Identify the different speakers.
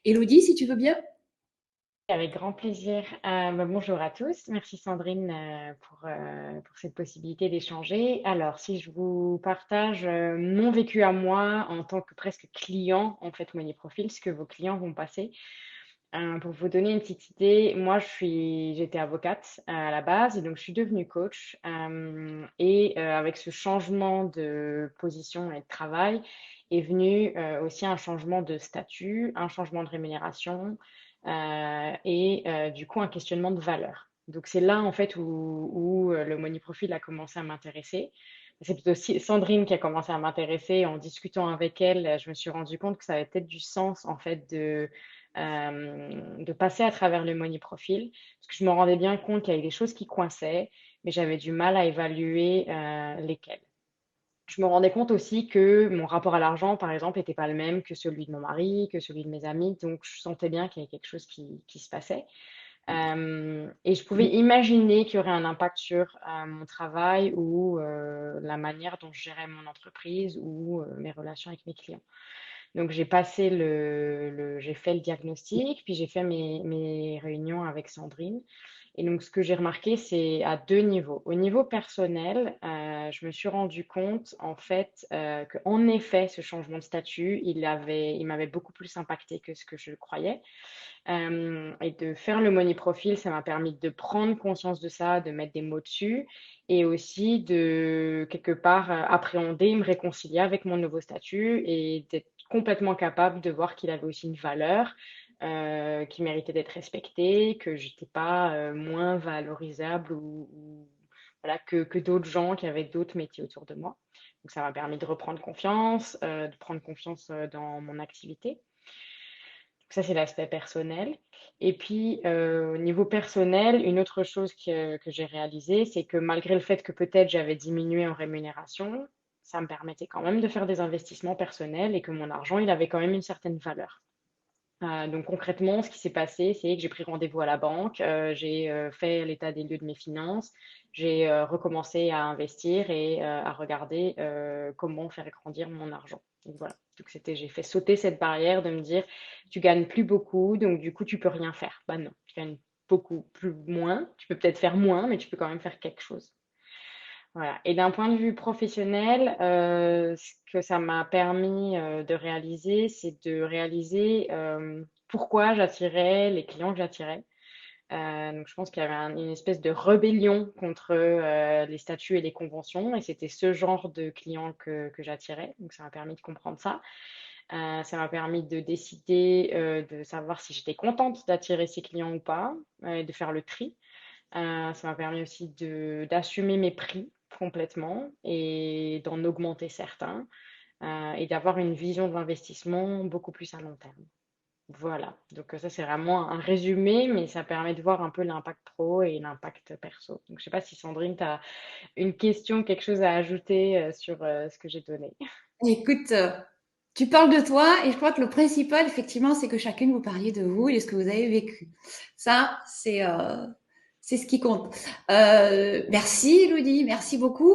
Speaker 1: Élodie, si tu veux bien.
Speaker 2: Avec grand plaisir. Bonjour à tous. Merci Sandrine pour cette possibilité d'échanger. Alors, si je vous partage mon vécu à moi en tant que presque client, en fait, Moneyprofil, ce que vos clients vont passer. Pour vous donner une petite idée, moi, j'étais avocate à la base et donc je suis devenue coach. Avec ce changement de position et de travail est venu aussi un changement de statut, un changement de rémunération du coup un questionnement de valeur. Donc c'est là en fait où le money profile a commencé à m'intéresser. C'est plutôt Sandrine qui a commencé à m'intéresser. En discutant avec elle, je me suis rendu compte que ça avait peut-être du sens en fait de passer à travers le money profil, parce que je me rendais bien compte qu'il y avait des choses qui coinçaient, mais j'avais du mal à évaluer lesquelles. Je me rendais compte aussi que mon rapport à l'argent, par exemple, n'était pas le même que celui de mon mari, que celui de mes amis, donc je sentais bien qu'il y avait quelque chose qui se passait. Et je pouvais imaginer qu'il y aurait un impact sur mon travail ou la manière dont je gérais mon entreprise ou mes relations avec mes clients. Donc j'ai fait le diagnostic, puis j'ai fait mes réunions avec Sandrine. Et donc ce que j'ai remarqué, c'est à deux niveaux. Au niveau personnel, je me suis rendu compte en fait qu'en effet, ce changement de statut, il m'avait beaucoup plus impacté que ce que je croyais. Et de faire le money profil, ça m'a permis de prendre conscience de ça, de mettre des mots dessus et aussi de quelque part appréhender, me réconcilier avec mon nouveau statut et d'être complètement capable de voir qu'il avait aussi une valeur, qui méritait d'être respectée, que j'étais pas moins valorisable voilà, que d'autres gens qui avaient d'autres métiers autour de moi. Donc ça m'a permis de reprendre confiance, de prendre confiance dans mon activité. Ça, c'est l'aspect personnel. Et puis, au niveau personnel, une autre chose que j'ai réalisée, c'est que malgré le fait que peut-être j'avais diminué en rémunération, ça me permettait quand même de faire des investissements personnels et que mon argent, il avait quand même une certaine valeur. Donc concrètement, ce qui s'est passé, c'est que j'ai pris rendez-vous à la banque, j'ai fait l'état des lieux de mes finances, j'ai recommencé à investir et à regarder comment faire grandir mon argent. Donc voilà. Donc j'ai fait sauter cette barrière de me dire, tu gagnes plus beaucoup, donc du coup tu peux rien faire. Bah non, tu gagnes beaucoup plus moins. Tu peux peut-être faire moins, mais tu peux quand même faire quelque chose. Voilà. Et d'un point de vue professionnel, ce que ça m'a permis de réaliser, c'est de réaliser pourquoi j'attirais les clients que j'attirais. Donc, je pense qu'il y avait une espèce de rébellion contre les statuts et les conventions, et c'était ce genre de clients que j'attirais. Donc, ça m'a permis de comprendre ça. Ça m'a permis de décider de savoir si j'étais contente d'attirer ces clients ou pas, et de faire le tri. Ça m'a permis aussi d'assumer mes prix complètement et d'en augmenter certains et d'avoir une vision d'investissement beaucoup plus à long terme. Voilà, donc ça c'est vraiment un résumé, mais ça permet de voir un peu l'impact pro et l'impact perso. Donc je ne sais pas si Sandrine, tu as une question, quelque chose à ajouter sur ce que j'ai donné.
Speaker 1: Écoute, tu parles de toi et je crois que le principal, effectivement, c'est que chacune vous parliez de vous et de ce que vous avez vécu. Ça, c'est ce qui compte. Merci, Elodie. Merci beaucoup.